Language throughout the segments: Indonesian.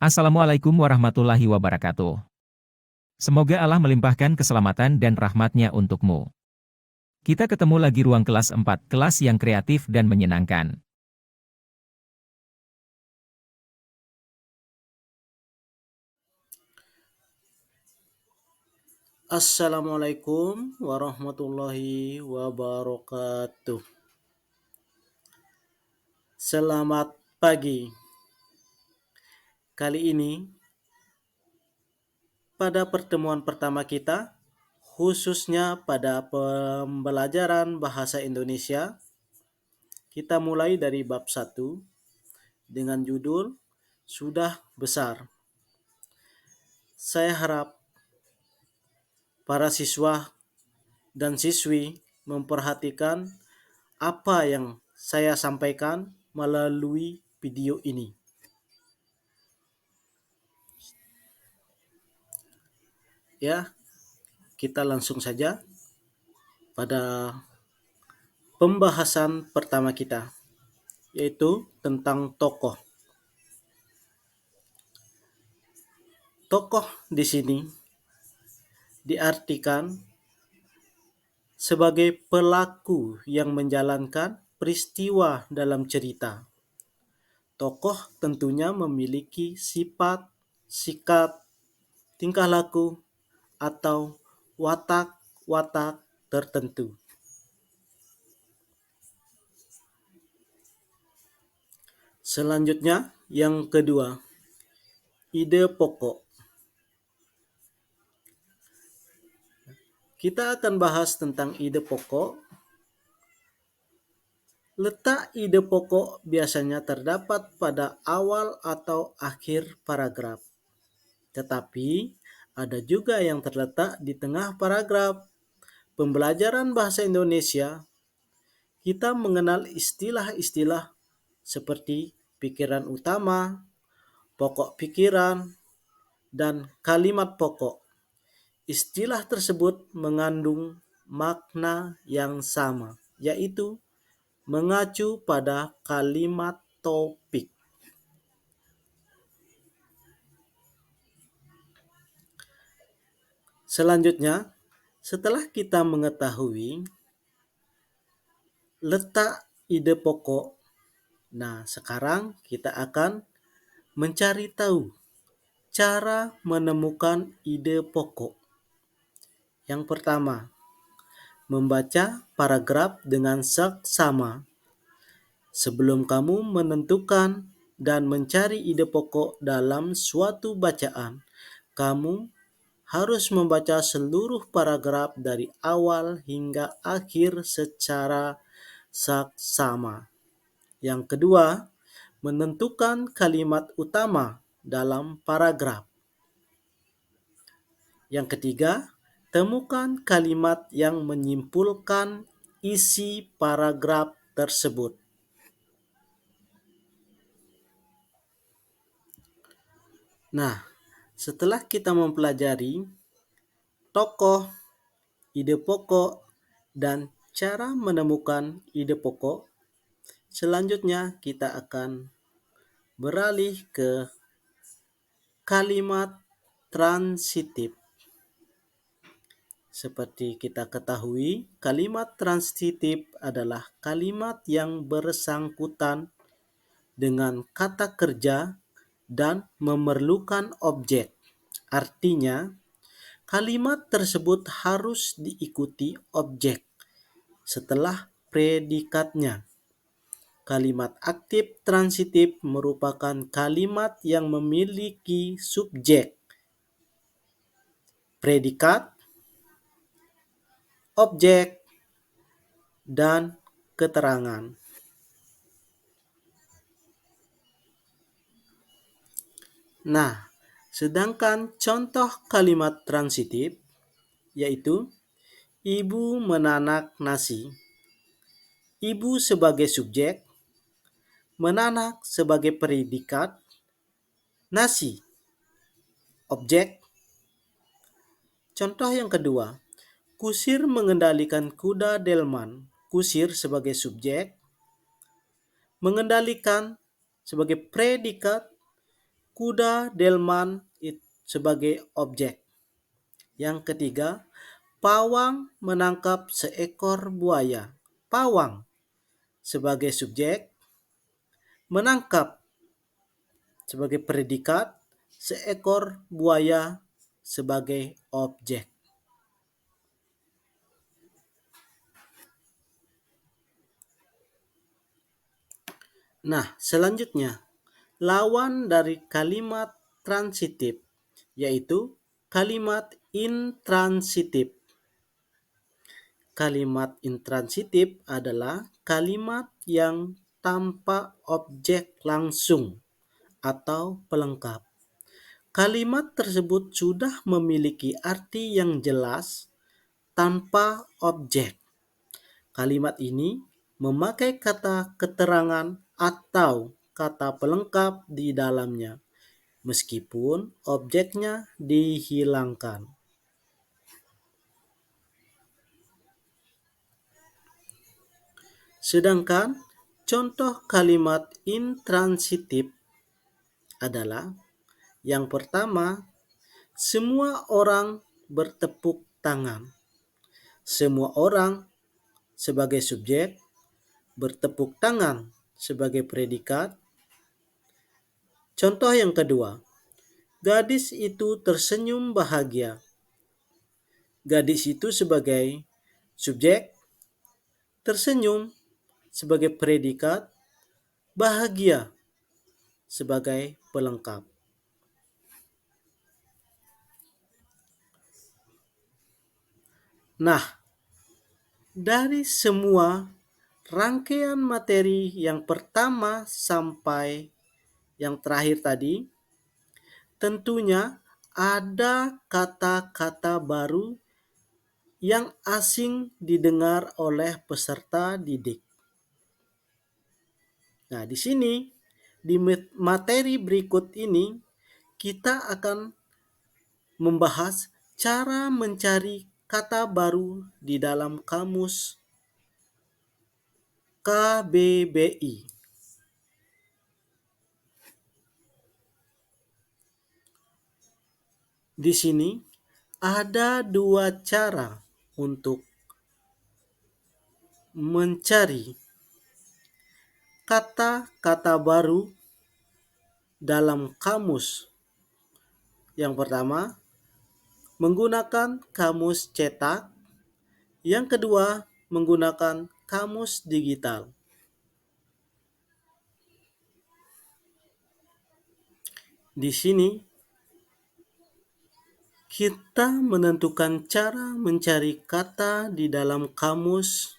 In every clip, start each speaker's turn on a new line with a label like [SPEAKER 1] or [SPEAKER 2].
[SPEAKER 1] Assalamualaikum warahmatullahi wabarakatuh. Semoga Allah melimpahkan keselamatan dan rahmat-Nya untukmu. Kita ketemu lagi ruang kelas 4, kelas yang kreatif dan menyenangkan.
[SPEAKER 2] Assalamualaikum warahmatullahi wabarakatuh. Selamat pagi. Kali ini, pada pertemuan pertama kita, khususnya pada pembelajaran bahasa Indonesia, kita mulai dari bab 1 dengan judul Sudah Besar. Saya harap para siswa dan siswi memperhatikan apa yang saya sampaikan melalui video ini. Ya, kita langsung saja pada pembahasan pertama kita, yaitu tentang tokoh. Tokoh di sini diartikan sebagai pelaku yang menjalankan peristiwa dalam cerita. Tokoh tentunya memiliki sifat, sikap, tingkah laku, atau watak-watak tertentu. Selanjutnya, yang kedua, ide pokok. Kita akan bahas tentang ide pokok. Letak ide pokok biasanya terdapat pada awal atau akhir paragraf, tetapi ada juga yang terletak di tengah paragraf. Pembelajaran bahasa Indonesia, kita mengenal istilah-istilah seperti pikiran utama, pokok pikiran, dan kalimat pokok. Istilah tersebut mengandung makna yang sama, yaitu mengacu pada kalimat topik. Selanjutnya, setelah kita mengetahui letak ide pokok, nah sekarang kita akan mencari tahu cara menemukan ide pokok. Yang pertama, membaca paragraf dengan seksama. Sebelum kamu menentukan dan mencari ide pokok dalam suatu bacaan, kamu harus membaca seluruh paragraf dari awal hingga akhir secara saksama. Yang kedua, menentukan kalimat utama dalam paragraf. Yang ketiga, temukan kalimat yang menyimpulkan isi paragraf tersebut. Nah, setelah kita mempelajari tokoh, ide pokok, dan cara menemukan ide pokok, selanjutnya kita akan beralih ke kalimat transitif. Seperti kita ketahui, kalimat transitif adalah kalimat yang bersangkutan dengan kata kerja dan memerlukan objek. Artinya, kalimat tersebut harus diikuti objek setelah predikatnya. Kalimat aktif transitif merupakan kalimat yang memiliki subjek, predikat, objek, dan keterangan. Nah, sedangkan contoh kalimat transitif yaitu ibu menanak nasi. Ibu sebagai subjek, menanak sebagai predikat, nasi objek. Contoh yang kedua, kusir mengendalikan kuda delman. Kusir sebagai subjek, mengendalikan sebagai predikat, kuda delman sebagai objek. Yang ketiga, pawang menangkap seekor buaya. Pawang sebagai subjek, menangkap sebagai predikat, seekor buaya sebagai objek. Nah, selanjutnya, lawan dari kalimat transitif, yaitu kalimat intransitif. Kalimat intransitif adalah kalimat yang tanpa objek langsung atau pelengkap. Kalimat tersebut sudah memiliki arti yang jelas tanpa objek. Kalimat ini memakai kata keterangan atau kata pelengkap di dalamnya, meskipun objeknya dihilangkan. Sedangkan contoh kalimat intransitif adalah yang pertama, semua orang bertepuk tangan. Semua orang sebagai subjek, bertepuk tangan sebagai predikat. Contoh yang kedua, gadis itu tersenyum bahagia. Gadis itu sebagai subjek, tersenyum sebagai predikat, bahagia sebagai pelengkap. Nah, dari semua rangkaian materi yang pertama sampai yang terakhir tadi, tentunya ada kata-kata baru yang asing didengar oleh peserta didik. Nah, di sini, di materi berikut ini, kita akan membahas cara mencari kata baru di dalam kamus KBBI. Di sini ada dua cara untuk mencari kata-kata baru dalam kamus. Yang pertama, menggunakan kamus cetak. Yang kedua, menggunakan kamus digital. Di sini kita menentukan cara mencari kata di dalam kamus,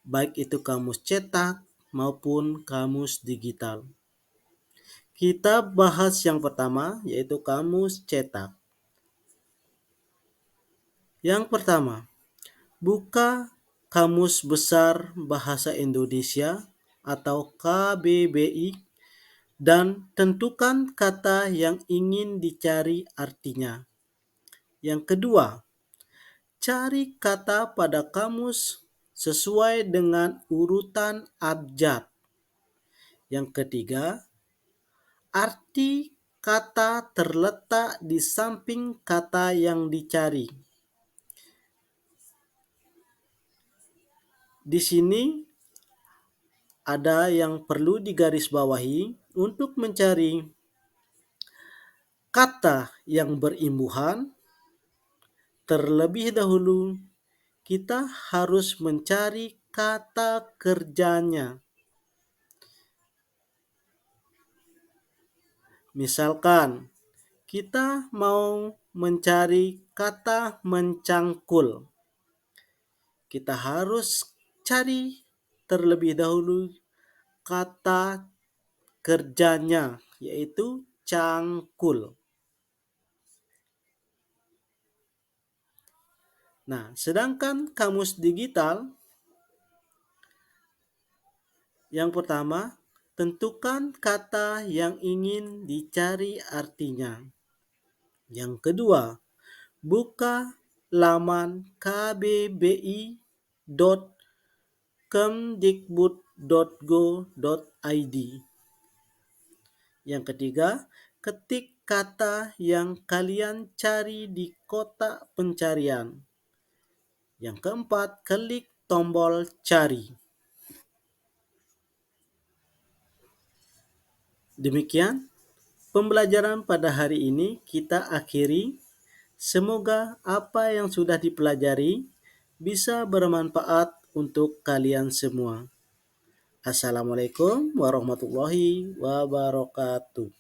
[SPEAKER 2] baik itu kamus cetak maupun kamus digital. Kita bahas yang pertama, yaitu kamus cetak. Yang pertama, buka Kamus Besar Bahasa Indonesia atau KBBI dan tentukan kata yang ingin dicari artinya. Yang kedua, cari kata pada kamus sesuai dengan urutan abjad. Yang ketiga, arti kata terletak di samping kata yang dicari. Di sini ada yang perlu digarisbawahi untuk mencari kata yang berimbuhan. Terlebih dahulu, kita harus mencari kata kerjanya. Misalkan, kita mau mencari kata mencangkul. Kita harus cari terlebih dahulu kata kerjanya, yaitu cangkul. Nah, sedangkan kamus digital, yang pertama, tentukan kata yang ingin dicari artinya. Yang kedua, buka laman kbbi.kemdikbud.go.id. Yang ketiga, ketik kata yang kalian cari di kotak pencarian. Yang keempat, klik tombol cari. Demikian pembelajaran pada hari ini kita akhiri. Semoga apa yang sudah dipelajari bisa bermanfaat untuk kalian semua. Assalamualaikum warahmatullahi wabarakatuh.